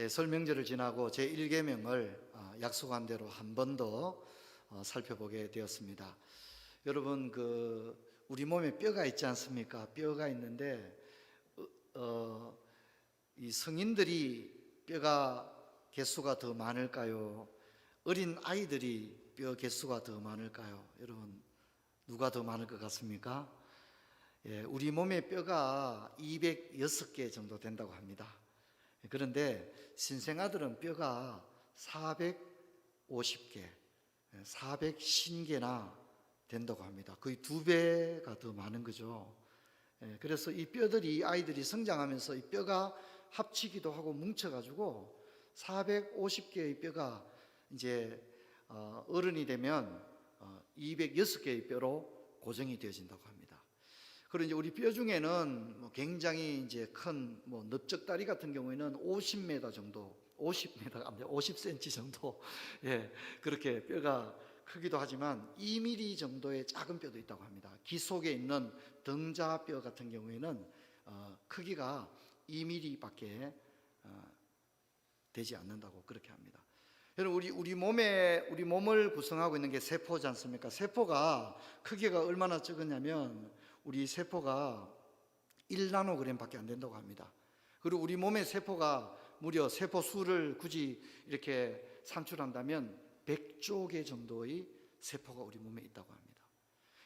설 명절을 지나고 제1계명을 약속한 대로 한 번 더 살펴보게 되었습니다. 여러분, 우리 몸에 뼈가 있지 않습니까? 뼈가 있는데 이 성인들이 뼈가 개수가 더 많을까요? 어린 아이들이 뼈 개수가 더 많을까요? 여러분, 누가 더 많을 것 같습니까? 우리 몸의 뼈가 206개 정도 된다고 합니다. 그런데 신생아들은 뼈가 450개, 450개나 된다고 합니다. 거의 2배가 더 많은 거죠. 그래서 이 뼈들이, 아이들이 성장하면서 이 뼈가 합치기도 하고 뭉쳐가지고 450개의 뼈가 이제 어른이 되면 206개의 뼈로 고정이 되어진다고 합니다. 그리고 이제 우리 뼈 중에는 굉장히 이제 큰 넓적다리 같은 경우에는 50m 정도, 50cm 정도, 그렇게 뼈가 크기도 하지만 2mm 정도의 작은 뼈도 있다고 합니다. 귀 속에 있는 등자뼈 같은 경우에는 크기가 2mm밖에 되지 않는다고 그렇게 합니다. 여러분, 우리 몸을 구성하고 있는 게 세포지 않습니까? 세포가 크기가 얼마나 적었냐면 우리 세포가 1나노그램밖에 안 된다고 합니다. 그리고 우리 몸의 세포가 무려 세포 수를 굳이 이렇게 산출한다면 100조 개 정도의 세포가 우리 몸에 있다고 합니다.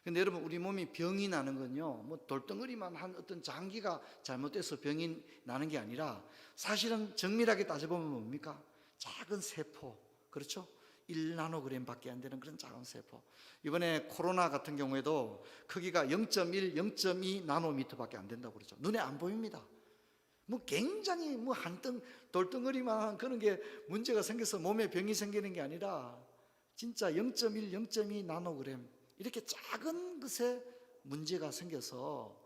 근데 여러분, 우리 몸이 병이 나는 건요, 돌덩어리만 한 어떤 장기가 잘못돼서 병이 나는 게 아니라 사실은 정밀하게 따져보면 뭡니까? 작은 세포, 그렇죠? 1나노그램밖에 안 되는 그런 작은 세포. 이번에 코로나 같은 경우에도 크기가 0.1, 0.2 나노미터밖에 안 된다고 그러죠. 눈에 안 보입니다. 굉장히 돌덩어리만 그런 게 문제가 생겨서 몸에 병이 생기는 게 아니라 진짜 0.1, 0.2 나노그램 이렇게 작은 것에 문제가 생겨서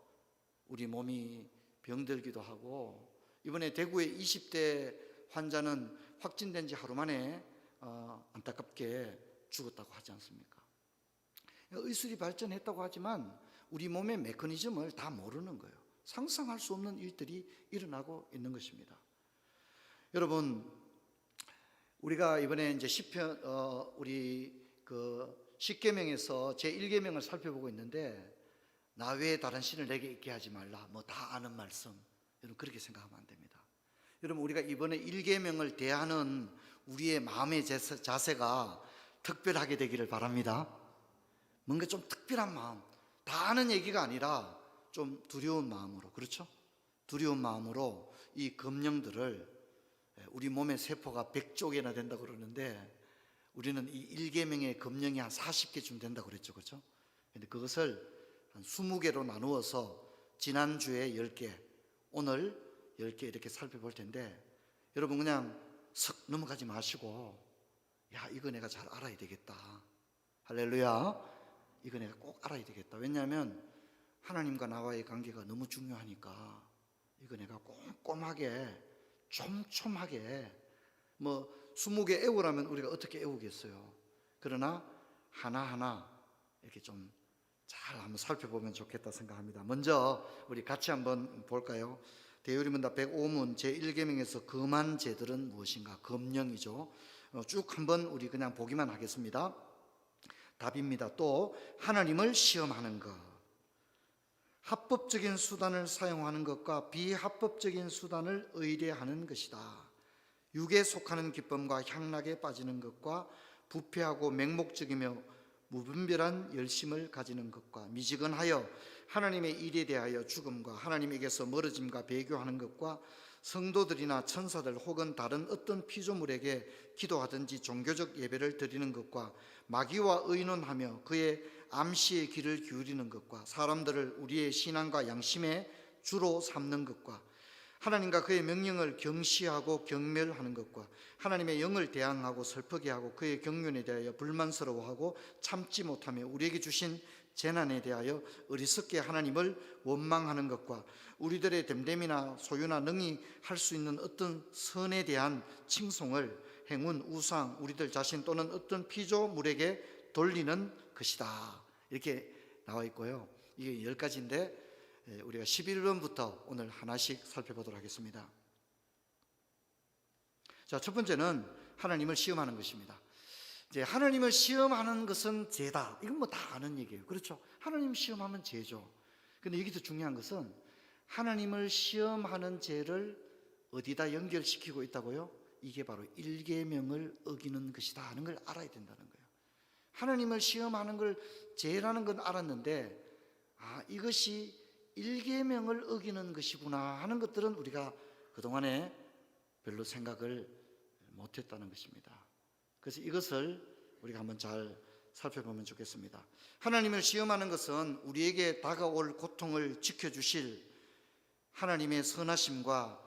우리 몸이 병들기도 하고, 이번에 대구의 20대 환자는 확진된 지 하루 만에 안타깝게 죽었다고 하지 않습니까? 의술이 발전했다고 하지만 우리 몸의 메커니즘을 다 모르는 거예요. 상상할 수 없는 일들이 일어나고 있는 것입니다. 여러분, 우리가 이번에 이제 시편 우리 10계명에서 제1계명을 살펴보고 있는데, 나 외에 다른 신을 내게 있게 하지 말라, 다 아는 말씀. 여러분, 그렇게 생각하면 안 됩니다. 여러분, 우리가 이번에 1계명을 대하는 우리의 마음의 자세가 특별하게 되기를 바랍니다. 뭔가 좀 특별한 마음, 다 아는 얘기가 아니라 좀 두려운 마음으로, 그렇죠? 두려운 마음으로 이 금령들을, 우리 몸의 세포가 100조 개나 된다고 그러는데 우리는 이 1계명의 금령이 한 40개쯤 된다고 그랬죠, 그렇죠? 근데 그것을 한 20개로 나누어서 지난주에 10개, 오늘 10개 이렇게 살펴볼 텐데, 여러분 그냥 석 넘어가지 마시고, 야, 이거 내가 잘 알아야 되겠다. 할렐루야. 이거 내가 꼭 알아야 되겠다. 왜냐하면 하나님과 나와의 관계가 너무 중요하니까 이거 내가 꼼꼼하게, 촘촘하게, 20개 애우라면 우리가 어떻게 애우겠어요? 그러나 하나하나 이렇게 좀 잘 한번 살펴보면 좋겠다 생각합니다. 먼저 우리 같이 한번 볼까요? 대요리문답 105문 제1계명에서 금한 제들은 무엇인가? 금령이죠. 쭉 한번 우리 그냥 보기만 하겠습니다. 답입니다. 또 하나님을 시험하는 것, 합법적인 수단을 사용하는 것과 비합법적인 수단을 의뢰하는 것이다. 육에 속하는 기쁨과 향락에 빠지는 것과 부패하고 맹목적이며 무분별한 열심을 가지는 것과 미지근하여 하나님의 일에 대하여 죽음과 하나님에게서 멀어짐과 배교하는 것과 성도들이나 천사들 혹은 다른 어떤 피조물에게 기도하든지 종교적 예배를 드리는 것과 마귀와 의논하며 그의 암시의 귀를 기울이는 것과 사람들을 우리의 신앙과 양심의 주로 삼는 것과 하나님과 그의 명령을 경시하고 경멸하는 것과 하나님의 영을 대항하고 슬프게 하고 그의 경륜에 대하여 불만스러워하고 참지 못하며 우리에게 주신 재난에 대하여 어리석게 하나님을 원망하는 것과 우리들의 됨됨이나 소유나 능히 할 수 있는 어떤 선에 대한 칭송을 행운, 우상, 우리들 자신 또는 어떤 피조물에게 돌리는 것이다. 이렇게 나와 있고요. 이게 10가지인데 우리가 11번부터 오늘 하나씩 살펴보도록 하겠습니다. 자, 첫 번째는 하나님을 시험하는 것입니다. 이제 하나님을 시험하는 것은 죄다. 이건 뭐 다 아는 얘기예요. 그렇죠? 하나님 시험하면 죄죠. 근데 여기서 중요한 것은 하나님을 시험하는 죄를 어디다 연결시키고 있다고요? 이게 바로 일계명을 어기는 것이다 하는 걸 알아야 된다는 거예요. 하나님을 시험하는 걸 죄라는 건 알았는데 이것이 일계명을 어기는 것이구나 하는 것들은 우리가 그동안에 별로 생각을 못했다는 것입니다. 그래서 이것을 우리가 한번 잘 살펴보면 좋겠습니다. 하나님을 시험하는 것은 우리에게 다가올 고통을 지켜주실 하나님의 선하심과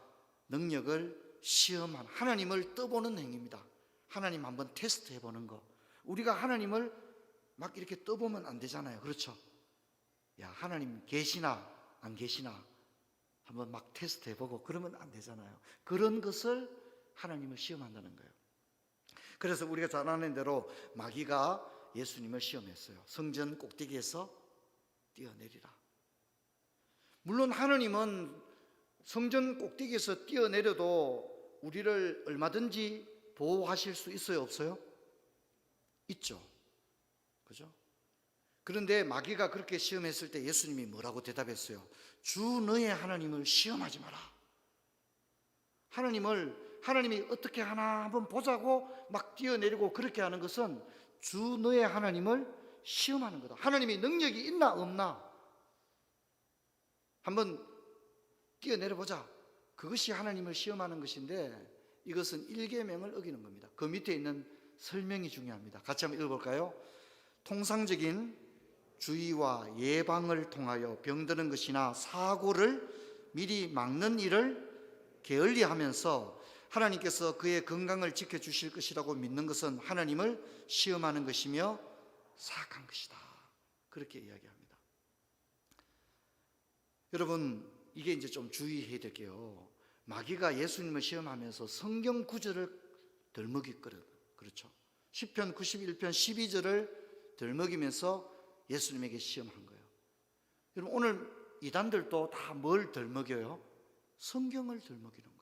능력을 시험하는, 하나님을 떠보는 행위입니다. 하나님 한번 테스트 해보는 거. 우리가 하나님을 막 이렇게 떠보면 안 되잖아요. 그렇죠? 야, 하나님 계시나 안 계시나 한번 막 테스트 해보고 그러면 안 되잖아요. 그런 것을 하나님을 시험한다는 거예요. 그래서 우리가 잘 아는 대로 마귀가 예수님을 시험했어요. 성전 꼭대기에서 뛰어내리라. 물론 하나님은 성전 꼭대기에서 뛰어내려도 우리를 얼마든지 보호하실 수 있어요, 없어요? 있죠. 그죠? 그런데 마귀가 그렇게 시험했을 때 예수님이 뭐라고 대답했어요? 주 너의 하나님을 시험하지 마라. 하나님이 어떻게 하나 한번 보자고 막 뛰어내리고 그렇게 하는 것은 주 너의 하나님을 시험하는 거다. 하나님이 능력이 있나 없나 한번 뛰어내려 보자. 그것이 하나님을 시험하는 것인데 이것은 일계명을 어기는 겁니다. 그 밑에 있는 설명이 중요합니다. 같이 한번 읽어볼까요? 통상적인 주의와 예방을 통하여 병드는 것이나 사고를 미리 막는 일을 게을리하면서 하나님께서 그의 건강을 지켜주실 것이라고 믿는 것은 하나님을 시험하는 것이며 사악한 것이다. 그렇게 이야기합니다. 여러분, 이게 이제 좀 주의해야 될 게요. 마귀가 예수님을 시험하면서 성경 구절을 덜먹이거든. 그렇죠? 시편 91편 12절을 덜먹이면서 예수님에게 시험한 거예요. 여러분, 오늘 이단들도 다 뭘 덜먹여요? 성경을 덜먹이는 거예요.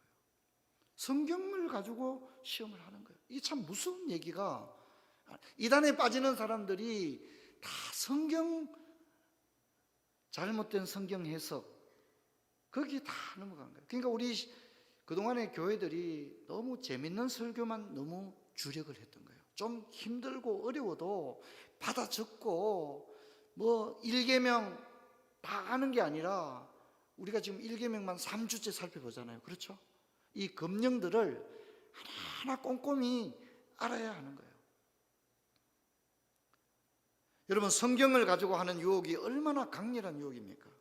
성경을 가지고 시험을 하는 거예요. 이게 참 무서운 얘기가, 이단에 빠지는 사람들이 다 잘못된 성경 해석, 거기에 다 넘어간 거예요. 그러니까 우리 그동안의 교회들이 너무 재밌는 설교만 너무 주력을 했던 거예요. 좀 힘들고 어려워도 받아 적고 뭐 일계명 다 아는 게 아니라 우리가 지금 일계명만 3주째 살펴보잖아요. 그렇죠? 이 검령들을 하나하나 꼼꼼히 알아야 하는 거예요. 여러분, 성경을 가지고 하는 유혹이 얼마나 강렬한 유혹입니까?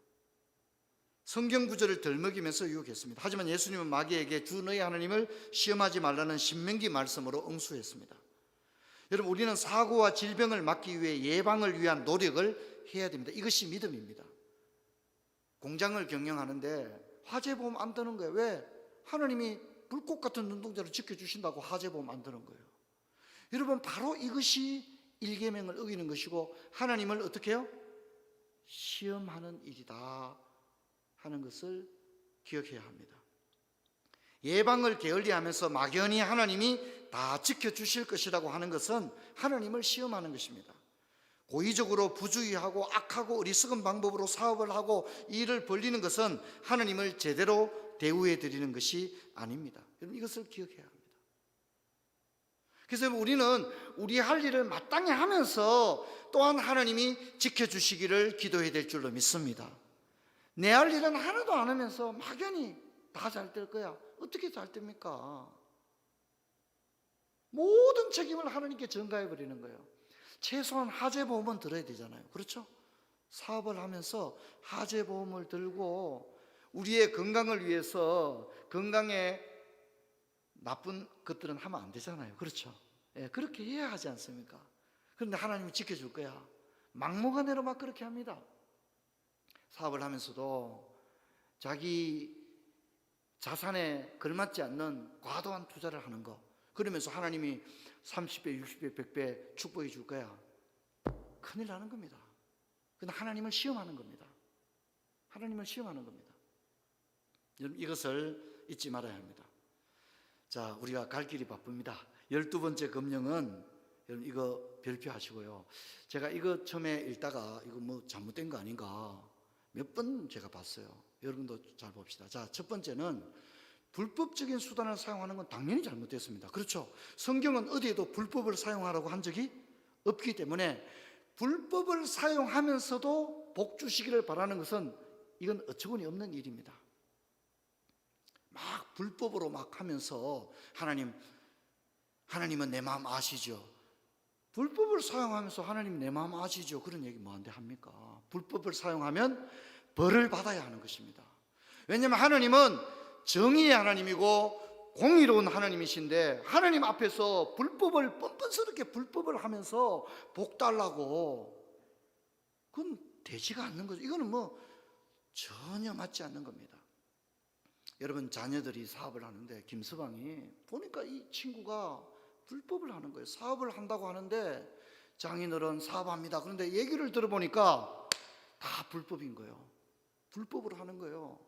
성경 구절을 덜먹이면서 유혹했습니다. 하지만 예수님은 마귀에게 주 너희 하나님을 시험하지 말라는 신명기 말씀으로 응수했습니다. 여러분, 우리는 사고와 질병을 막기 위해 예방을 위한 노력을 해야 됩니다. 이것이 믿음입니다. 공장을 경영하는데 화재보험 안 드는 거예요. 왜? 하나님이 불꽃 같은 눈동자를 지켜주신다고 화재보험 안 드는 거예요. 여러분, 바로 이것이 일계명을 어기는 것이고 하나님을 어떻게 해요? 시험하는 일이다 하는 것을 기억해야 합니다. 예방을 게을리하면서 막연히 하나님이 다 지켜주실 것이라고 하는 것은 하나님을 시험하는 것입니다. 고의적으로 부주의하고 악하고 어리석은 방법으로 사업을 하고 일을 벌리는 것은 하나님을 제대로 대우해 드리는 것이 아닙니다. 여러분, 이것을 기억해야 합니다. 그래서 우리는 우리 할 일을 마땅히 하면서 또한 하나님이 지켜주시기를 기도해야 될 줄로 믿습니다. 내 할 일은 하나도 안 하면서 막연히 다 잘 될 거야. 어떻게 잘 됩니까? 모든 책임을 하나님께 전가해 버리는 거예요. 최소한 화재보험은 들어야 되잖아요. 그렇죠? 사업을 하면서 화재보험을 들고 우리의 건강을 위해서 건강에 나쁜 것들은 하면 안 되잖아요. 그렇죠? 예, 그렇게 해야 하지 않습니까? 그런데 하나님이 지켜줄 거야. 막무가내로 막 그렇게 합니다. 사업을 하면서도 자기 자산에 걸맞지 않는 과도한 투자를 하는 거, 그러면서 하나님이 30배, 60배, 100배 축복해 줄 거야. 큰일 나는 겁니다. 근데 하나님을 시험하는 겁니다. 하나님을 시험하는 겁니다. 여러분, 이것을 잊지 말아야 합니다. 자, 우리가 갈 길이 바쁩니다. 12번째 금령은 여러분 이거 별표하시고요. 제가 이거 처음에 읽다가 이거 뭐 잘못된 거 아닌가 몇 번 제가 봤어요. 여러분도 잘 봅시다. 자, 첫 번째는 불법적인 수단을 사용하는 건 당연히 잘못됐습니다. 그렇죠? 성경은 어디에도 불법을 사용하라고 한 적이 없기 때문에 불법을 사용하면서도 복 주시기를 바라는 것은 이건 어처구니 없는 일입니다. 막 불법으로 막 하면서 하나님은 내 마음 아시죠? 불법을 사용하면서 하나님 내 마음 아시죠? 그런 얘기 뭐한테 합니까? 불법을 사용하면 벌을 받아야 하는 것입니다. 왜냐하면 하나님은 정의의 하나님이고 공의로운 하나님이신데 하나님 앞에서 불법을 뻔뻔스럽게 불법을 하면서 복 달라고 그건 되지가 않는 거죠. 이거는 뭐 전혀 맞지 않는 겁니다. 여러분 자녀들이 사업을 하는데 김서방이 보니까 이 친구가 불법을 하는 거예요. 사업을 한다고 하는데 장인어른 사업합니다. 그런데 얘기를 들어보니까 다 불법인 거예요. 불법으로 하는 거예요.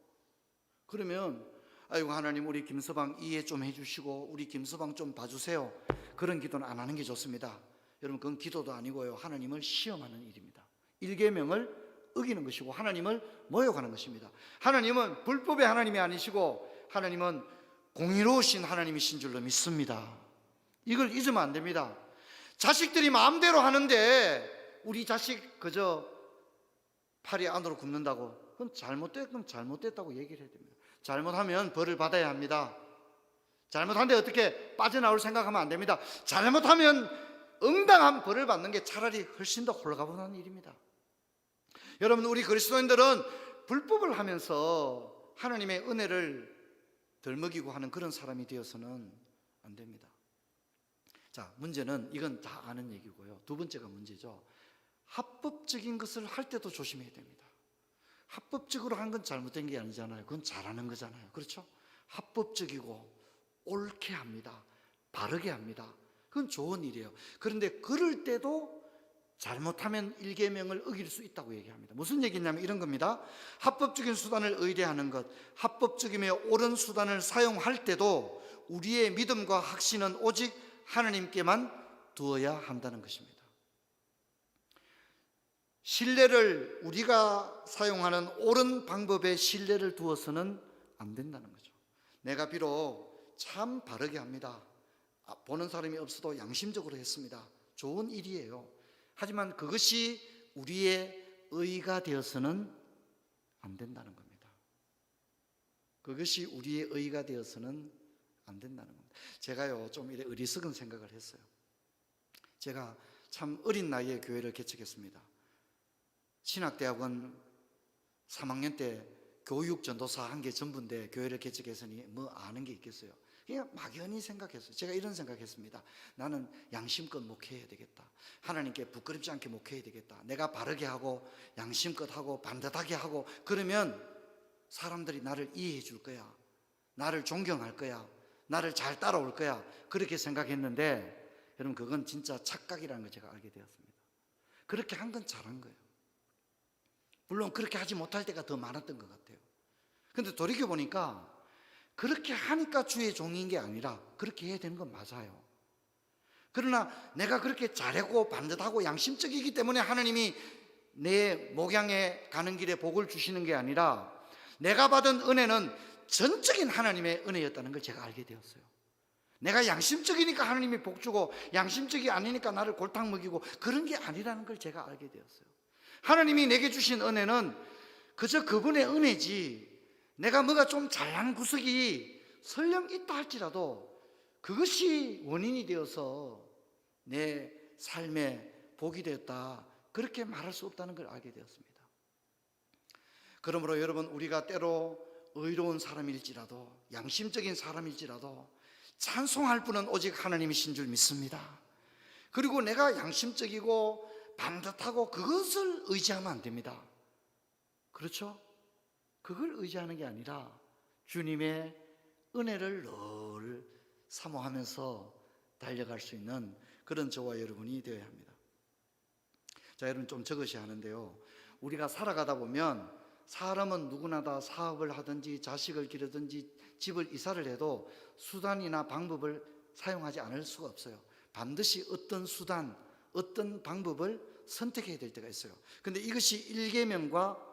그러면 아이고 하나님 우리 김서방 이해 좀 해주시고 우리 김서방 좀 봐주세요. 그런 기도는 안 하는 게 좋습니다. 여러분 그건 기도도 아니고요. 하나님을 시험하는 일입니다. 일계명을 어기는 것이고 하나님을 모욕하는 것입니다. 하나님은 불법의 하나님이 아니시고 하나님은 공의로우신 하나님이신 줄로 믿습니다. 이걸 잊으면 안 됩니다. 자식들이 마음대로 하는데 우리 자식 그저 팔이 안으로 굽는다고 그건 잘못됐다고 얘기를 해야 됩니다. 잘못하면 벌을 받아야 합니다. 잘못한데 어떻게 빠져나올 생각하면 안 됩니다. 잘못하면 응당한 벌을 받는 게 차라리 훨씬 더 홀가분한 일입니다. 여러분 우리 그리스도인들은 불법을 하면서 하나님의 은혜를 덜 먹이고 하는 그런 사람이 되어서는 안 됩니다. 자, 문제는 이건 다 아는 얘기고요. 두 번째가 문제죠. 합법적인 것을 할 때도 조심해야 됩니다. 합법적으로 한 건 잘못된 게 아니잖아요. 그건 잘하는 거잖아요. 그렇죠? 합법적이고 옳게 합니다. 바르게 합니다. 그건 좋은 일이에요. 그런데 그럴 때도 잘못하면 일계명을 어길 수 있다고 얘기합니다. 무슨 얘기냐면 이런 겁니다. 합법적인 수단을 의뢰하는 것, 합법적이며 옳은 수단을 사용할 때도 우리의 믿음과 확신은 오직 하나님께만 두어야 한다는 것입니다. 신뢰를 우리가 사용하는 옳은 방법에 신뢰를 두어서는 안 된다는 거죠. 내가 비록 참 바르게 합니다. 보는 사람이 없어도 양심적으로 했습니다. 좋은 일이에요. 하지만 그것이 우리의 의가 되어서는 안 된다는 겁니다. 그것이 우리의 의가 되어서는 안 된다는 겁니다. 제가요 좀 이래 어리석은 생각을 했어요. 제가 참 어린 나이에 교회를 개척했습니다. 신학대학원 3학년 때 교육 전도사 한 게 전부인데 교회를 개척했으니 뭐 아는 게 있겠어요. 그냥 막연히 생각했어요. 제가 이런 생각했습니다. 나는 양심껏 목회해야 되겠다. 하나님께 부끄럽지 않게 목회해야 되겠다. 내가 바르게 하고 양심껏 하고 반듯하게 하고 그러면 사람들이 나를 이해해 줄 거야. 나를 존경할 거야. 나를 잘 따라올 거야. 그렇게 생각했는데 여러분 그건 진짜 착각이라는 걸 제가 알게 되었습니다. 그렇게 한 건 잘한 거예요. 물론 그렇게 하지 못할 때가 더 많았던 것 같아요. 그런데 돌이켜보니까 그렇게 하니까 주의 종인 게 아니라 그렇게 해야 되는 건 맞아요. 그러나 내가 그렇게 잘하고 반듯하고 양심적이기 때문에 하나님이 내 목양에 가는 길에 복을 주시는 게 아니라 내가 받은 은혜는 전적인 하나님의 은혜였다는 걸 제가 알게 되었어요. 내가 양심적이니까 하나님이 복 주고 양심적이 아니니까 나를 골탕 먹이고 그런 게 아니라는 걸 제가 알게 되었어요. 하나님이 내게 주신 은혜는 그저 그분의 은혜지 내가 뭐가 좀 잘난 구석이 설령 있다 할지라도 그것이 원인이 되어서 내 삶에 복이 되었다 그렇게 말할 수 없다는 걸 알게 되었습니다. 그러므로 여러분 우리가 때로 의로운 사람일지라도 양심적인 사람일지라도 찬송할 분은 오직 하나님이신 줄 믿습니다. 그리고 내가 양심적이고 반듯하고 그것을 의지하면 안 됩니다. 그렇죠? 그걸 의지하는 게 아니라 주님의 은혜를 늘 사모하면서 달려갈 수 있는 그런 저와 여러분이 되어야 합니다. 자, 여러분 좀 적으셔야 하는데요. 우리가 살아가다 보면 사람은 누구나 다 사업을 하든지 자식을 기르든지 집을 이사를 해도 수단이나 방법을 사용하지 않을 수가 없어요. 반드시 어떤 수단, 어떤 방법을 선택해야 될 때가 있어요. 근데 이것이 일계명과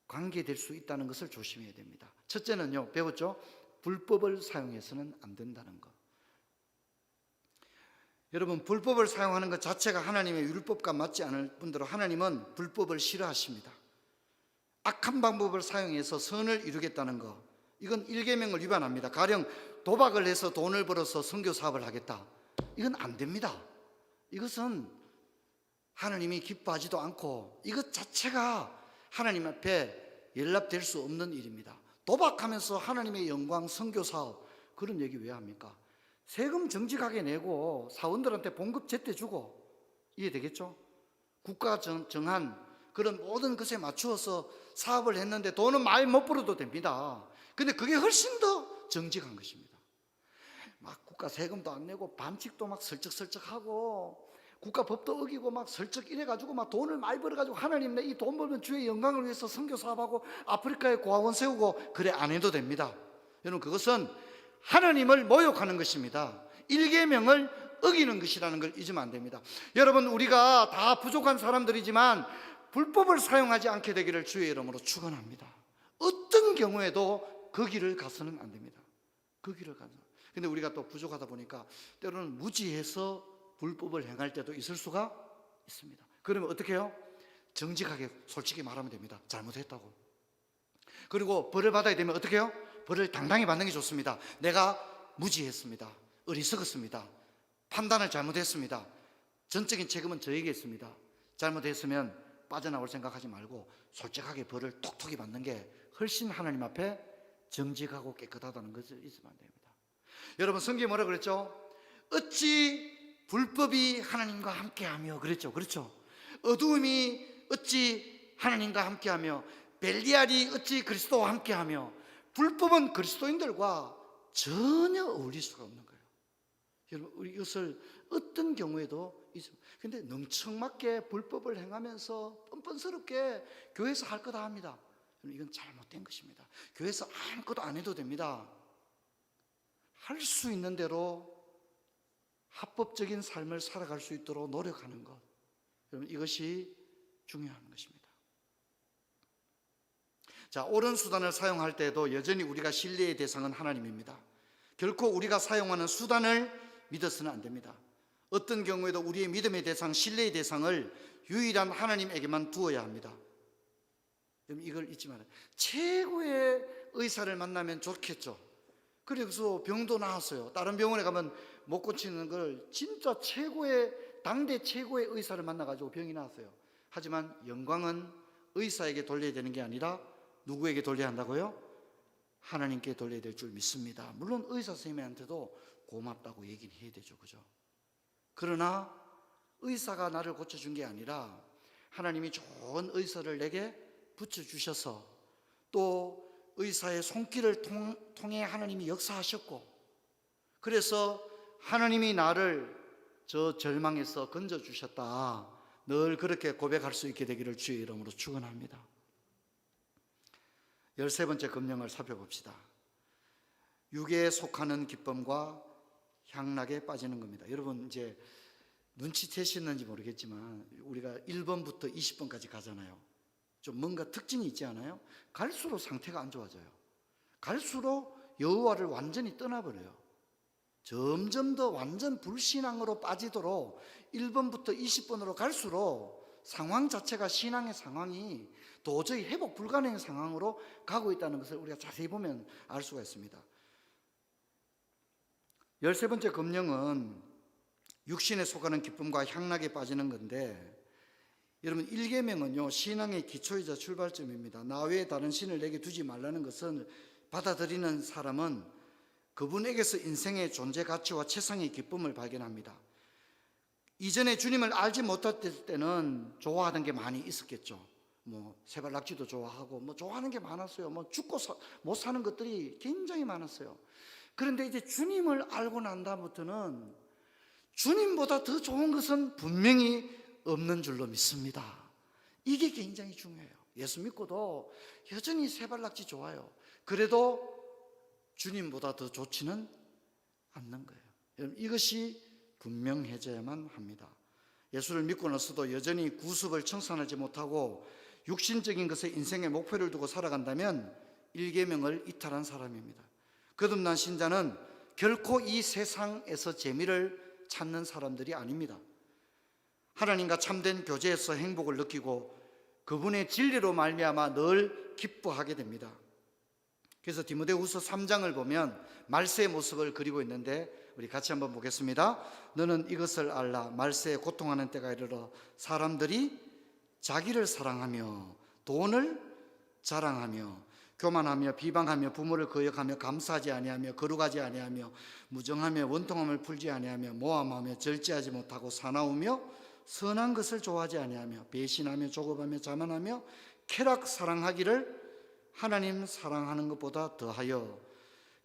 관계될 수 있다는 것을 조심해야 됩니다. 첫째는요, 배웠죠? 불법을 사용해서는 안 된다는 것. 여러분, 불법을 사용하는 것 자체가 하나님의 율법과 맞지 않을 뿐더러 하나님은 불법을 싫어하십니다. 악한 방법을 사용해서 선을 이루겠다는 것, 이건 일계명을 위반합니다. 가령 도박을 해서 돈을 벌어서 선교 사업을 하겠다, 이건 안 됩니다. 이것은 하나님이 기뻐하지도 않고 이것 자체가 하나님 앞에 연락될 수 없는 일입니다. 도박하면서 하나님의 영광, 선교 사업, 그런 얘기 왜 합니까? 세금 정직하게 내고 사원들한테 봉급 제때 주고, 이해되겠죠? 국가 정한 그런 모든 것에 맞추어서 사업을 했는데 돈은 많이 못 벌어도 됩니다. 근데 그게 훨씬 더 정직한 것입니다. 막 국가 세금도 안 내고 반칙도 막 설적설적하고 국가 법도 어기고 막 설적 이래가지고 막 돈을 많이 벌어가지고 하나님 내 이 돈 벌면 주의 영광을 위해서 선교 사업하고 아프리카에 고아원 세우고, 그래 안 해도 됩니다. 여러분, 그것은 하나님을 모욕하는 것입니다. 일계명을 어기는 것이라는 걸 잊으면 안 됩니다. 여러분, 우리가 다 부족한 사람들이지만 불법을 사용하지 않게 되기를 주의 이름으로 축원합니다. 어떤 경우에도 그 길을 가서는 안 됩니다. 그 길을 가서. 근데 우리가 또 부족하다 보니까 때로는 무지해서 불법을 행할 때도 있을 수가 있습니다. 그러면 어떻게 해요? 정직하게 솔직히 말하면 됩니다. 잘못했다고. 그리고 벌을 받아야 되면 어떻게 해요? 벌을 당당히 받는 게 좋습니다. 내가 무지했습니다. 어리석었습니다. 판단을 잘못했습니다. 전적인 책임은 저에게 있습니다. 잘못했으면 빠져나올 생각하지 말고 솔직하게 벌을 톡톡히 받는 게 훨씬 하나님 앞에 정직하고 깨끗하다는 것을 잊으면 안 됩니다. 여러분, 성경에 뭐라 그랬죠? 어찌 불법이 하나님과 함께하며, 그랬죠? 그렇죠? 어두움이 어찌 하나님과 함께하며, 벨리알이 어찌 그리스도와 함께하며. 불법은 그리스도인들과 전혀 어울릴 수가 없는 거예요. 여러분, 우리 이것을 어떤 경우에도 있습니다. 근데 능청맞게 불법을 행하면서 뻔뻔스럽게 교회에서 할 거 다 합니다. 이건 잘못된 것입니다. 교회에서 아무것도 안 해도 됩니다. 할 수 있는 대로 합법적인 삶을 살아갈 수 있도록 노력하는 것, 여러분, 이것이 중요한 것입니다. 자, 옳은 수단을 사용할 때도 여전히 우리가 신뢰의 대상은 하나님입니다. 결코 우리가 사용하는 수단을 믿어서는 안 됩니다. 어떤 경우에도 우리의 믿음의 대상, 신뢰의 대상을 유일한 하나님에게만 두어야 합니다. 여러분, 이걸 잊지 말아요. 최고의 의사를 만나면 좋겠죠. 그래서 병도 나았어요. 다른 병원에 가면 못 고치는 걸 진짜 당대 최고의 의사를 만나가지고 병이 나았어요. 하지만 영광은 의사에게 돌려야 되는 게 아니라 누구에게 돌려야 한다고요? 하나님께 돌려야 될 줄 믿습니다. 물론 의사 선생님한테도 고맙다고 얘기는 해야 되죠, 그죠? 그러나 의사가 나를 고쳐준 게 아니라 하나님이 좋은 의사를 내게 붙여주셔서 또 의사의 손길을 통해 하나님이 역사하셨고, 그래서 하나님이 나를 저 절망에서 건져주셨다, 늘 그렇게 고백할 수 있게 되기를 주의 이름으로 축원합니다. 13번째 금령을 살펴봅시다. 육에 속하는 기쁨과 향락에 빠지는 겁니다. 여러분, 이제 눈치채시는지 모르겠지만 우리가 1번부터 20번까지 가잖아요. 좀 뭔가 특징이 있지 않아요? 갈수록 상태가 안 좋아져요. 갈수록 여호와를 완전히 떠나버려요. 점점 더 완전 불신앙으로 빠지도록 1번부터 20번으로 갈수록 상황 자체가, 신앙의 상황이 도저히 회복 불가능한 상황으로 가고 있다는 것을 우리가 자세히 보면 알 수가 있습니다. 13번째 금령은 육신에 속하는 기쁨과 향락에 빠지는 건데, 여러분, 일계명은요, 신앙의 기초이자 출발점입니다. 나 외에 다른 신을 내게 두지 말라는 것은 받아들이는 사람은 그분에게서 인생의 존재 가치와 최상의 기쁨을 발견합니다. 이전에 주님을 알지 못할 때는 좋아하던 게 많이 있었겠죠. 세발낙지도 좋아하고 좋아하는 게 많았어요. 죽고 못 사는 것들이 굉장히 많았어요. 그런데 이제 주님을 알고 난 다음부터는 주님보다 더 좋은 것은 분명히 없는 줄로 믿습니다. 이게 굉장히 중요해요. 예수 믿고도 여전히 세발낙지 좋아요. 그래도 주님보다 더 좋지는 않는 거예요. 여러분, 이것이 분명해져야만 합니다. 예수를 믿고 나서도 여전히 구습을 청산하지 못하고 육신적인 것에 인생의 목표를 두고 살아간다면 일계명을 이탈한 사람입니다. 거듭난 신자는 결코 이 세상에서 재미를 찾는 사람들이 아닙니다. 하나님과 참된 교제에서 행복을 느끼고 그분의 진리로 말미암아 늘 기뻐하게 됩니다. 그래서 디모데후서 3장을 보면 말세의 모습을 그리고 있는데 우리 같이 한번 보겠습니다. 너는 이것을 알라. 말세에 고통하는 때가 이르러 사람들이 자기를 사랑하며 돈을 자랑하며 교만하며 비방하며 부모를 거역하며 감사하지 아니하며 거룩하지 아니하며 무정하며 원통함을 풀지 아니하며 모함하며 절제하지 못하고 사나우며 선한 것을 좋아하지 아니하며 배신하며 조급하며 자만하며 쾌락 사랑하기를 하나님 사랑하는 것보다 더하여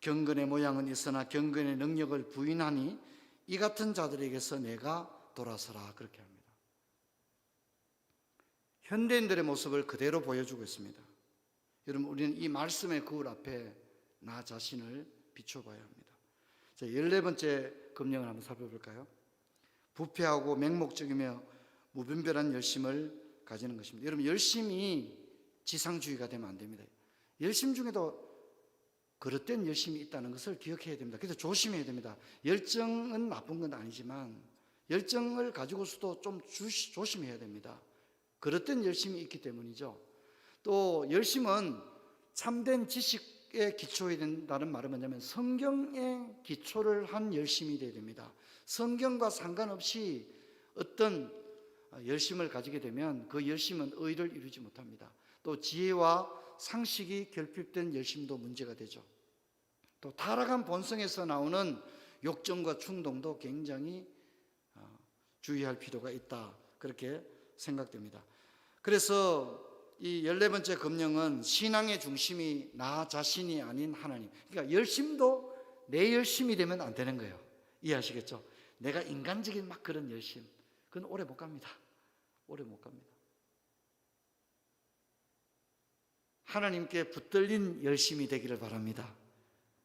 경건의 모양은 있으나 경건의 능력을 부인하니 이 같은 자들에게서 내가 돌아서라. 그렇게 합니다. 현대인들의 모습을 그대로 보여주고 있습니다. 여러분, 우리는 이 말씀의 거울 앞에 나 자신을 비춰봐야 합니다. 자, 14번째 금령을 한번 살펴볼까요? 부패하고 맹목적이며 무분별한 열심을 가지는 것입니다. 여러분, 열심이 지상주의가 되면 안 됩니다. 열심 중에도 그릇된 열심이 있다는 것을 기억해야 됩니다. 그래서 조심해야 됩니다. 열정은 나쁜 건 아니지만 열정을 가지고서도 좀 조심해야 됩니다. 그릇된 열심이 있기 때문이죠. 또 열심은 참된 지식에 기초해야 된다는 말은 뭐냐면 성경에 기초를 한 열심이 되어야 됩니다. 성경과 상관없이 어떤 열심을 가지게 되면 그 열심은 의를 이루지 못합니다. 또 지혜와 상식이 결핍된 열심도 문제가 되죠. 또 타락한 본성에서 나오는 욕정과 충동도 굉장히 주의할 필요가 있다, 그렇게 생각됩니다. 그래서 이 14번째 금령은 신앙의 중심이 나 자신이 아닌 하나님. 그러니까 열심도 내 열심이 되면 안 되는 거예요. 이해하시겠죠? 내가 인간적인 막 그런 열심, 그건 오래 못 갑니다. 오래 못 갑니다. 하나님께 붙들린 열심이 되기를 바랍니다.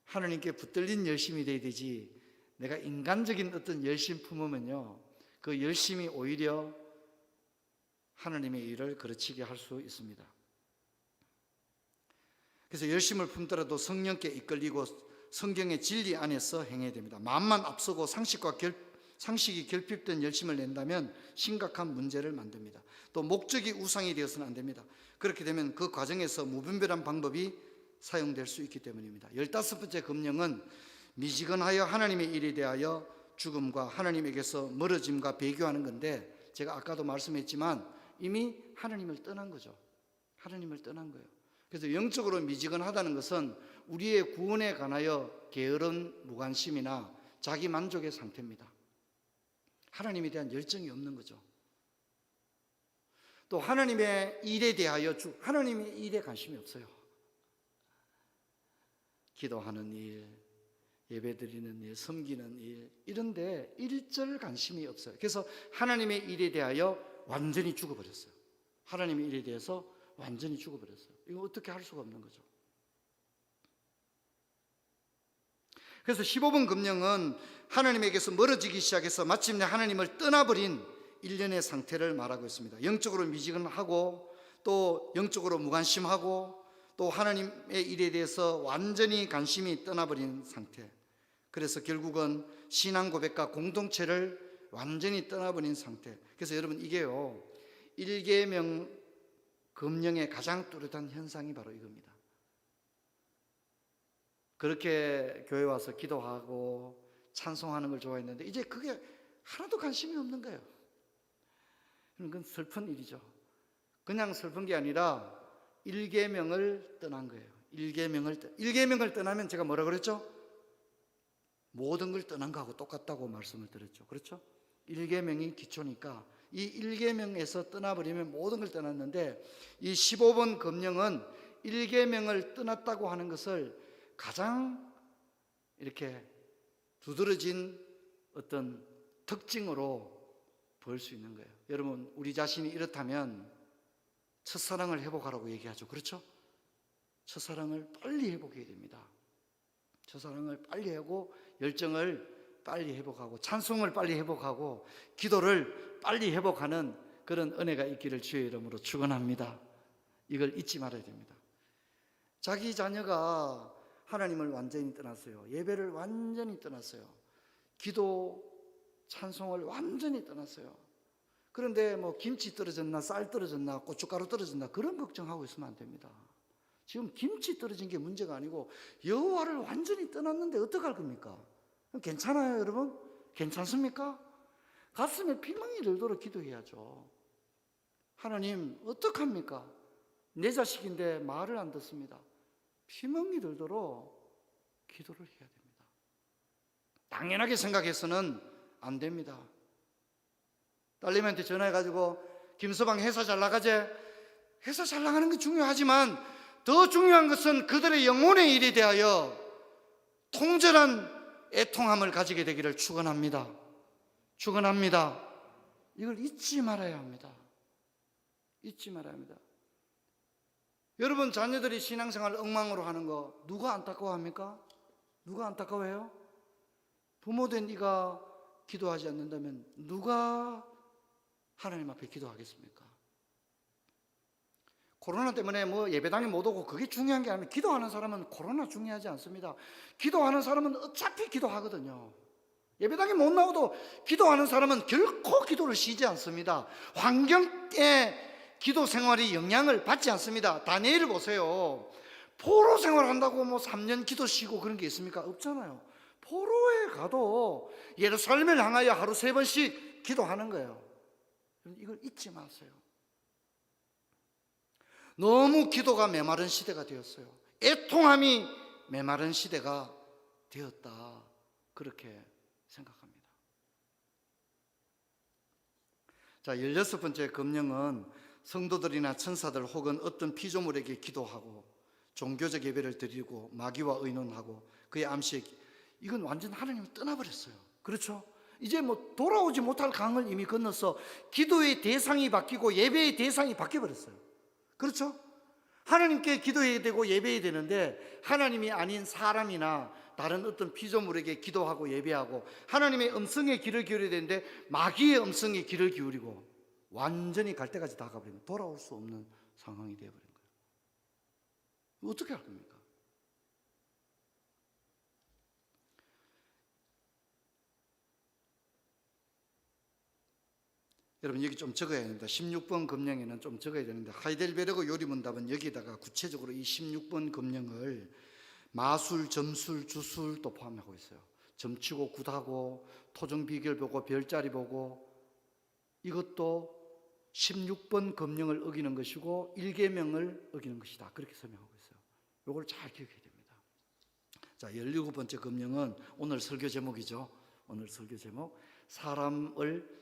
하나님께 붙들린 열심이 되어야 되지, 내가 인간적인 어떤 열심 품으면요, 그 열심이 오히려 하나님의 일을 거르치게 할 수 있습니다. 그래서 열심을 품더라도 성령께 이끌리고 성경의 진리 안에서 행해야 됩니다. 마음만 앞서고 상식이 결핍된 열심을 낸다면 심각한 문제를 만듭니다. 또 목적이 우상이 되어서는 안 됩니다. 그렇게 되면 그 과정에서 무분별한 방법이 사용될 수 있기 때문입니다. 15번째 금령은 미지근하여 하나님의 일에 대하여 죽음과 하나님에게서 멀어짐과 배교하는 건데, 제가 아까도 말씀했지만 이미 하나님을 떠난 거죠. 하나님을 떠난 거예요. 그래서 영적으로 미지근하다는 것은 우리의 구원에 관하여 게으른 무관심이나 자기 만족의 상태입니다. 하나님에 대한 열정이 없는 거죠. 또 하나님의 일에 대하여 하나님의 일에 관심이 없어요. 기도하는 일, 예배드리는 일, 섬기는 일, 이런데 일절 관심이 없어요. 그래서 하나님의 일에 대하여 완전히 죽어버렸어요. 하나님의 일에 대해서 완전히 죽어버렸어요. 이거 어떻게 할 수가 없는 거죠. 그래서 15번 금령은 하나님에게서 멀어지기 시작해서 마침내 하나님을 떠나버린 일련의 상태를 말하고 있습니다. 영적으로 미지근하고 또 영적으로 무관심하고 또 하나님의 일에 대해서 완전히 관심이 떠나버린 상태. 그래서 결국은 신앙 고백과 공동체를 완전히 떠나버린 상태. 그래서 여러분, 이게요, 일계명 금령의 가장 뚜렷한 현상이 바로 이겁니다. 그렇게 교회 와서 기도하고 찬송하는 걸 좋아했는데 이제 그게 하나도 관심이 없는 거예요. 그건 슬픈 일이죠. 그냥 슬픈 게 아니라 일계명을 떠난 거예요. 일계명을 떠나면 제가 뭐라 그랬죠? 모든 걸 떠난 거하고 똑같다고 말씀을 드렸죠. 그렇죠? 일계명이 기초니까 이 일계명에서 떠나버리면 모든 걸 떠났는데, 이 15번 금령은 일계명을 떠났다고 하는 것을 가장 이렇게 두드러진 어떤 특징으로 볼 수 있는 거예요. 여러분, 우리 자신이 이렇다면 첫사랑을 회복하라고 얘기하죠. 그렇죠? 첫사랑을 빨리 회복해야 됩니다. 첫사랑을 빨리 하고 열정을 빨리 회복하고 찬송을 빨리 회복하고 기도를 빨리 회복하는 그런 은혜가 있기를 주의 이름으로 축원합니다. 이걸 잊지 말아야 됩니다. 자기 자녀가 하나님을 완전히 떠났어요. 예배를 완전히 떠났어요. 기도, 찬송을 완전히 떠났어요. 그런데 뭐 김치 떨어졌나 쌀 떨어졌나 고춧가루 떨어졌나 그런 걱정하고 있으면 안 됩니다. 지금 김치 떨어진 게 문제가 아니고 여호와를 완전히 떠났는데 어떡할 겁니까? 괜찮아요, 여러분? 괜찮습니까? 가슴에 피멍이 들도록 기도해야죠. 하나님 어떡합니까? 내 자식인데 말을 안 듣습니다. 피멍이 들도록 기도를 해야 됩니다. 당연하게 생각해서는 안 됩니다. 딸님한테 전화해가지고 김서방 회사 잘 나가재? 회사 잘 나가는 게 중요하지만 더 중요한 것은 그들의 영혼의 일에 대하여 통절한 애통함을 가지게 되기를 축원합니다. 축원합니다. 이걸 잊지 말아야 합니다. 잊지 말아야 합니다. 여러분 자녀들이 신앙생활을 엉망으로 하는 거 누가 안타까워합니까? 누가 안타까워해요? 부모된 이가 기도하지 않는다면 누가 하나님 앞에 기도하겠습니까? 코로나 때문에 뭐 예배당에 못 오고 그게 중요한 게 아니라 기도하는 사람은 코로나 중요하지 않습니다. 기도하는 사람은 어차피 기도하거든요. 예배당에 못 나오도 기도하는 사람은 결코 기도를 쉬지 않습니다. 환경에 기도 생활이 영향을 받지 않습니다. 다니엘을 보세요. 포로 생활한다고 뭐 3년 기도 쉬고 그런 게 있습니까? 없잖아요. 포로에 가도 예루살렘을 향하여 하루 3번씩 기도하는 거예요. 이걸 잊지 마세요. 너무 기도가 메마른 시대가 되었어요. 애통함이 메마른 시대가 되었다. 그렇게 생각합니다. 자, 16번째 금령은 성도들이나 천사들 혹은 어떤 피조물에게 기도하고 종교적 예배를 드리고 마귀와 의논하고 그의 암시에 이건 완전 하나님을 떠나버렸어요. 그렇죠? 이제 뭐 돌아오지 못할 강을 이미 건너서 기도의 대상이 바뀌고 예배의 대상이 바뀌어버렸어요. 그렇죠? 하나님께 기도해야 되고 예배해야 되는데 하나님이 아닌 사람이나 다른 어떤 피조물에게 기도하고 예배하고 하나님의 음성에 귀를 기울여야 되는데 마귀의 음성에 귀를 기울이고 완전히 갈 때까지 다 가버리면 돌아올 수 없는 상황이 되어버린 거예요. 어떻게 할 겁니까? 여러분 여기 좀 적어야 됩니다. 16번 금령에는 좀 적어야 되는데 하이델베르그 요리문답은 여기다가 구체적으로 이 16번 금령을 마술, 점술, 주술 또 포함하고 있어요. 점치고 굿하고 토정 비결 보고 별자리 보고 이것도 16번 금령을 어기는 것이고 1계명을 어기는 것이다. 그렇게 설명하고 있어요. 이걸 잘 기억해야 됩니다. 자, 17번째 금령은 오늘 설교 제목이죠. 오늘 설교 제목 사람을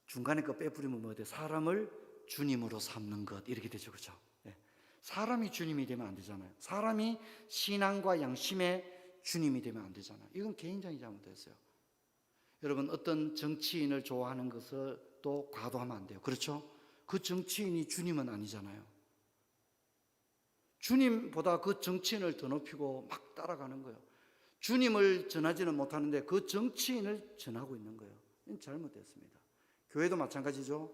중간에 거 빼버리면 뭐 돼? 사람을 주님으로 삼는 것 이렇게 되죠. 그렇죠? 네. 사람이 주님이 되면 안 되잖아요. 사람이 신앙과 양심의 주님이 되면 안 되잖아요. 이건 개인적인 잘못됐어요. 여러분 어떤 정치인을 좋아하는 것을 또 과도하면 안 돼요. 그렇죠? 그 정치인이 주님은 아니잖아요. 주님보다 그 정치인을 더 높이고 막 따라가는 거예요. 주님을 전하지는 못하는데 그 정치인을 전하고 있는 거예요. 이건 잘못됐습니다. 교회도 마찬가지죠.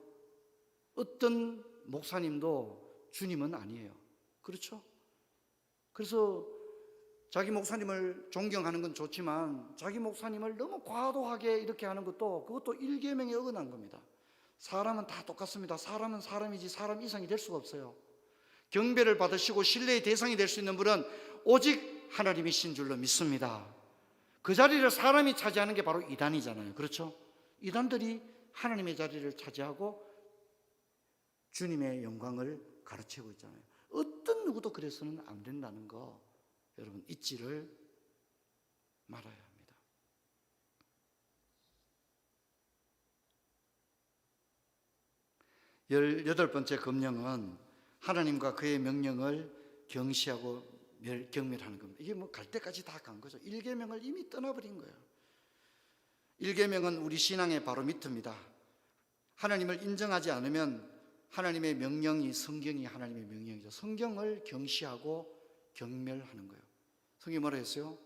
어떤 목사님도 주님은 아니에요. 그렇죠? 그래서 자기 목사님을 존경하는 건 좋지만 자기 목사님을 너무 과도하게 이렇게 하는 것도 그것도 1계명에 어긋난 겁니다. 사람은 다 똑같습니다. 사람은 사람이지 사람 이상이 될 수가 없어요. 경배를 받으시고 신뢰의 대상이 될 수 있는 분은 오직 하나님이신 줄로 믿습니다. 그 자리를 사람이 차지하는 게 바로 이단이잖아요. 그렇죠? 이단들이 하나님의 자리를 차지하고 주님의 영광을 가르치고 있잖아요. 어떤 누구도 그래서는 안 된다는 거 여러분 잊지를 말아야 합니다. 열여덟 번째 금령은 하나님과 그의 명령을 경시하고 경멸하는 겁니다. 이게 뭐 갈 때까지 다 간 거죠. 1계명을 이미 떠나버린 거예요. 1계명은 우리 신앙의 바로 밑입니다. 하나님을 인정하지 않으면 하나님의 명령이, 성경이 하나님의 명령이죠. 성경을 경시하고 경멸하는 거예요. 성경이 뭐라 했어요?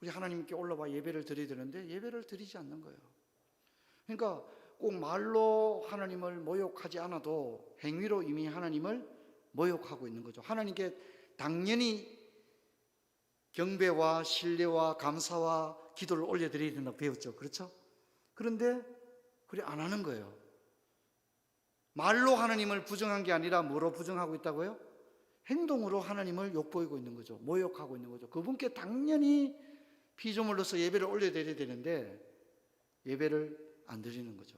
우리 하나님께 올라와 예배를 드려야 되는데 예배를 드리지 않는 거예요. 그러니까 꼭 말로 하나님을 모욕하지 않아도 행위로 이미 하나님을 모욕하고 있는 거죠. 하나님께 당연히 경배와 신뢰와 감사와 기도를 올려드려야 된다고 배웠죠. 그렇죠? 그런데 그래 안 하는 거예요. 말로 하나님을 부정한 게 아니라 뭐로 부정하고 있다고요? 행동으로 하나님을 욕보이고 있는 거죠. 모욕하고 있는 거죠. 그분께 당연히 피조물로서 예배를 올려드려야 되는데 예배를 안 드리는 거죠.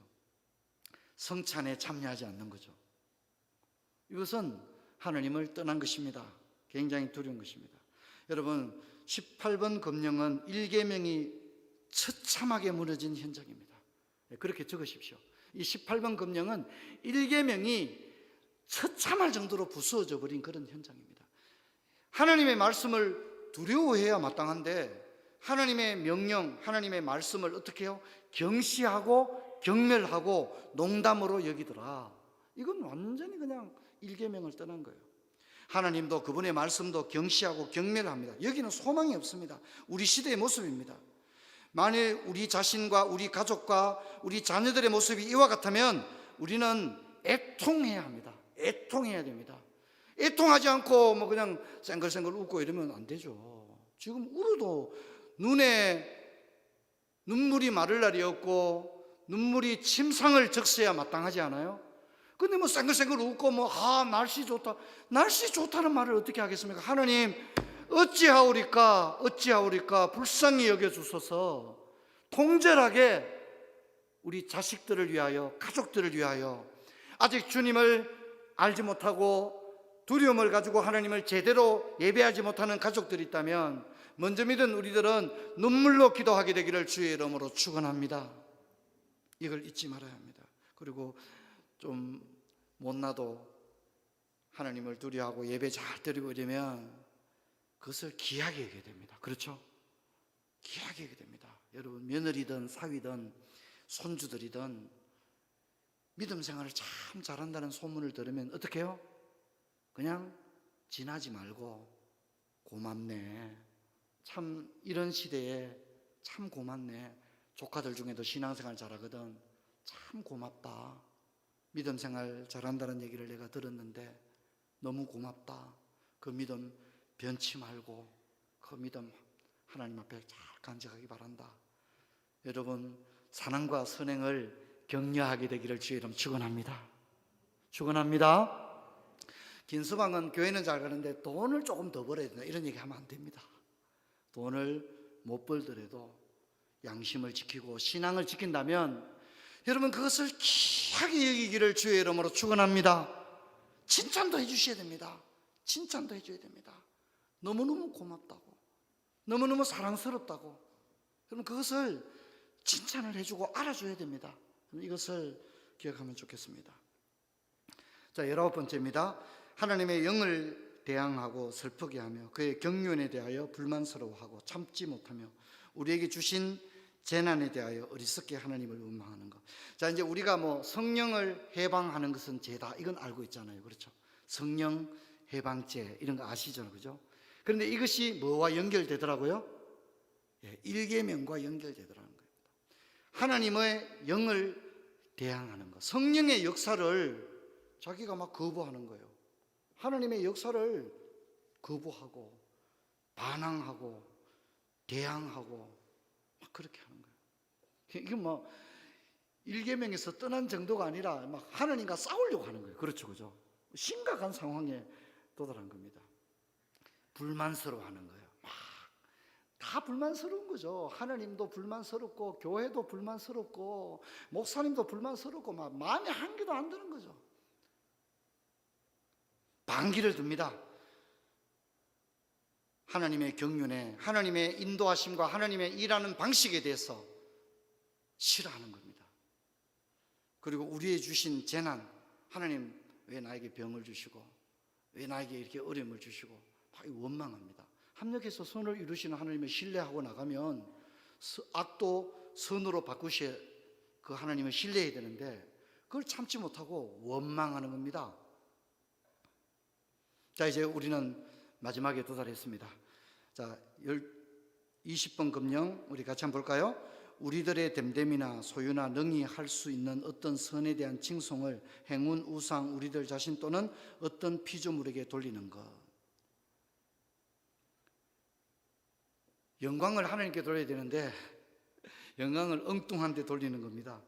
성찬에 참여하지 않는 거죠. 이것은 하나님을 떠난 것입니다. 굉장히 두려운 것입니다. 여러분, 18번 금령은 1계명이 처참하게 무너진 현장입니다. 그렇게 적으십시오. 이 18번 금령은 1계명이 처참할 정도로 부수어져 버린 그런 현장입니다. 하나님의 말씀을 두려워해야 마땅한데 하나님의 명령, 하나님의 말씀을 어떻게 해요? 경시하고 경멸하고 농담으로 여기더라. 이건 완전히 그냥 1계명을 떠난 거예요. 하나님도 그분의 말씀도 경시하고 경멸합니다. 여기는 소망이 없습니다. 우리 시대의 모습입니다. 만일 우리 자신과 우리 가족과 우리 자녀들의 모습이 이와 같다면 우리는 애통해야 합니다. 애통해야 됩니다. 애통하지 않고 뭐 그냥 쌩글쌩글 웃고 이러면 안 되죠. 지금 울어도 눈에 눈물이 마를 날이 없고 눈물이 침상을 적셔야 마땅하지 않아요? 근데 뭐 쌩글쌩글 웃고 뭐 날씨 좋다. 날씨 좋다는 말을 어떻게 하겠습니까? 하나님 어찌하오리까 불쌍히 여겨주소서. 통절하게 우리 자식들을 위하여, 가족들을 위하여, 아직 주님을 알지 못하고 두려움을 가지고 하나님을 제대로 예배하지 못하는 가족들이 있다면 먼저 믿은 우리들은 눈물로 기도하게 되기를 주의 이름으로 축원합니다. 이걸 잊지 말아야 합니다. 그리고 좀 못나도 하나님을 두려워하고 예배 잘 드리고 이러면 그것을 귀하게 여겨야 됩니다. 그렇죠? 귀하게 여겨야 됩니다. 여러분, 며느리든 사위든 손주들이든 믿음 생활을 참 잘한다는 소문을 들으면 어떻게 해요? 그냥 지나지 말고 고맙네, 참 이런 시대에 참 고맙네, 조카들 중에도 신앙생활 잘하거든, 참 고맙다, 믿음 생활 잘한다는 얘기를 내가 들었는데 너무 고맙다, 그 믿음 변치 말고 그 믿음 하나님 앞에 잘 간직하기 바란다. 여러분, 사랑과 선행을 격려하게 되기를 주의 이름 축원합니다. 축원합니다. 긴수방은 교회는 잘 가는데 돈을 조금 더 벌어야 된다 이런 얘기 하면 안 됩니다. 돈을 못 벌더라도 양심을 지키고 신앙을 지킨다면 여러분 그것을 귀하게 여기기를 주의 이름으로 축원합니다. 칭찬도 해주셔야 됩니다. 칭찬도 해줘야 됩니다. 너무너무 고맙다고, 너무너무 사랑스럽다고, 여러분 그것을 칭찬을 해주고 알아줘야 됩니다. 이것을 기억하면 좋겠습니다. 자, 19번째입니다. 하나님의 영을 대항하고 슬프게 하며 그의 경륜에 대하여 불만스러워하고 참지 못하며 우리에게 주신 재난에 대하여 어리석게 하나님을 원망하는 것. 자, 이제 우리가 뭐 성령을 해방하는 것은 죄다 이건 알고 있잖아요. 그렇죠? 성령 해방죄 이런 거 아시죠? 그죠? 그런데 이것이 뭐와 연결되더라고요? 예, 1계명과 연결되더라는 겁니다. 하나님의 영을 대항하는 것, 성령의 역사를 자기가 막 거부하는 거예요. 하나님의 역사를 거부하고 반항하고 대항하고 막 그렇게 하는 거예요. 이게 뭐 1계명에서 떠난 정도가 아니라 막 하나님과 싸우려고 하는 거예요. 그렇죠, 그죠? 심각한 상황에 도달한 겁니다. 불만스러워하는 거예요. 막 다 불만스러운 거죠. 하나님도 불만스럽고 교회도 불만스럽고 목사님도 불만스럽고 막 마음에 한 개도 안 드는 거죠. 반기를 듭니다. 하나님의 경륜에, 하나님의 인도하심과 하나님의 일하는 방식에 대해서 싫어하는 겁니다. 그리고 우리의 주신 재난, 하나님 왜 나에게 병을 주시고 왜 나에게 이렇게 어려움을 주시고 원망합니다. 합력해서 선을 이루시는 하나님을 신뢰하고 나가면 악도 선으로 바꾸셔 그 하나님을 신뢰해야 되는데 그걸 참지 못하고 원망하는 겁니다. 자, 이제 우리는 마지막에 도달했습니다. 자, 20번 금령 우리 같이 한번 볼까요? 우리들의 됨됨이나 소유나 능히 할 수 있는 어떤 선에 대한 칭송을 행운, 우상, 우리들 자신 또는 어떤 피조물에게 돌리는 것. 영광을 하나님께 돌려야 되는데 영광을 엉뚱한 데 돌리는 겁니다.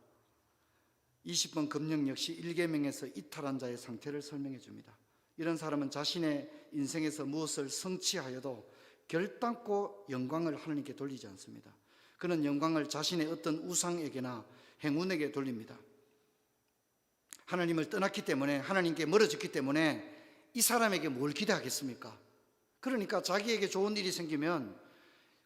20번 금령 역시 1계명에서 이탈한 자의 상태를 설명해 줍니다. 이런 사람은 자신의 인생에서 무엇을 성취하여도 결단코 영광을 하나님께 돌리지 않습니다. 그는 영광을 자신의 어떤 우상에게나 행운에게 돌립니다. 하나님을 떠났기 때문에, 하나님께 멀어졌기 때문에 이 사람에게 뭘 기대하겠습니까? 그러니까 자기에게 좋은 일이 생기면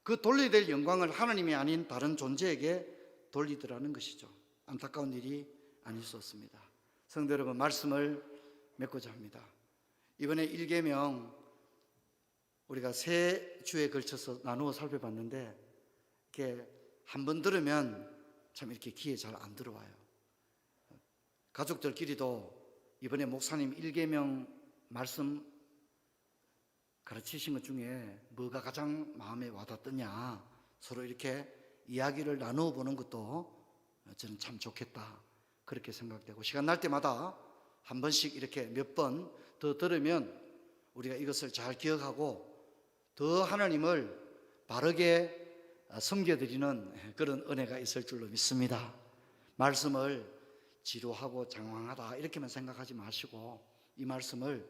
그 돌려야 될 영광을 하나님이 아닌 다른 존재에게 돌리더라는 것이죠. 안타까운 일이 아닐 수 없습니다. 성도 여러분, 말씀을 맺고자 합니다. 이번에 1계명 우리가 세 주에 걸쳐서 나누어 살펴봤는데 이렇게 한 번 들으면 참 이렇게 귀에 잘 안 들어와요. 가족들끼리도 이번에 목사님 1계명 말씀 가르치신 것 중에 뭐가 가장 마음에 와닿더냐 서로 이렇게 이야기를 나누어 보는 것도 저는 참 좋겠다 그렇게 생각되고, 시간 날 때마다 한 번씩 이렇게 몇 번 더 들으면 우리가 이것을 잘 기억하고 더 하나님을 바르게 섬겨드리는 그런 은혜가 있을 줄로 믿습니다. 말씀을 지루하고 장황하다 이렇게만 생각하지 마시고 이 말씀을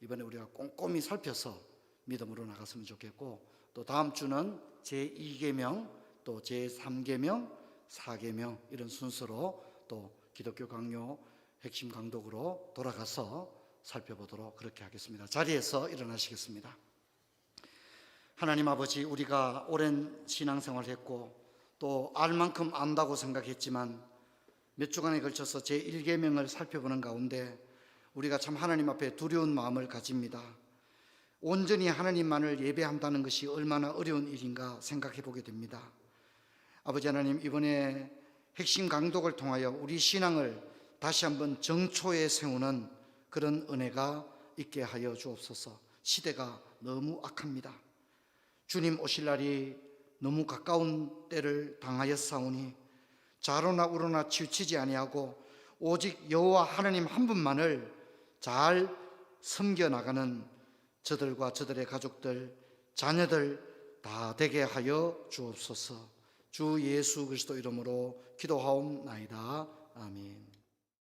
이번에 우리가 꼼꼼히 살펴서 믿음으로 나갔으면 좋겠고, 또 다음 주는 제2계명, 또 제3계명, 4계명 이런 순서로 또 기독교 강요 핵심 강독으로 돌아가서 살펴보도록 그렇게 하겠습니다. 자리에서 일어나시겠습니다. 하나님 아버지, 우리가 오랜 신앙생활을 했고 또 알만큼 안다고 생각했지만 몇 주간에 걸쳐서 제1계명을 살펴보는 가운데 우리가 참 하나님 앞에 두려운 마음을 가집니다. 온전히 하나님만을 예배한다는 것이 얼마나 어려운 일인가 생각해 보게 됩니다. 아버지 하나님, 이번에 핵심 강독을 통하여 우리 신앙을 다시 한번 정초에 세우는 그런 은혜가 있게 하여 주옵소서. 시대가 너무 악합니다. 주님 오실 날이 너무 가까운 때를 당하였사오니 좌로나 우로나 치우치지 아니하고 오직 여호와 하나님 한 분만을 잘 섬겨나가는 저들과 저들의 가족들, 자녀들 다 되게 하여 주옵소서. 주 예수 그리스도 이름으로 기도하옵나이다. 아멘.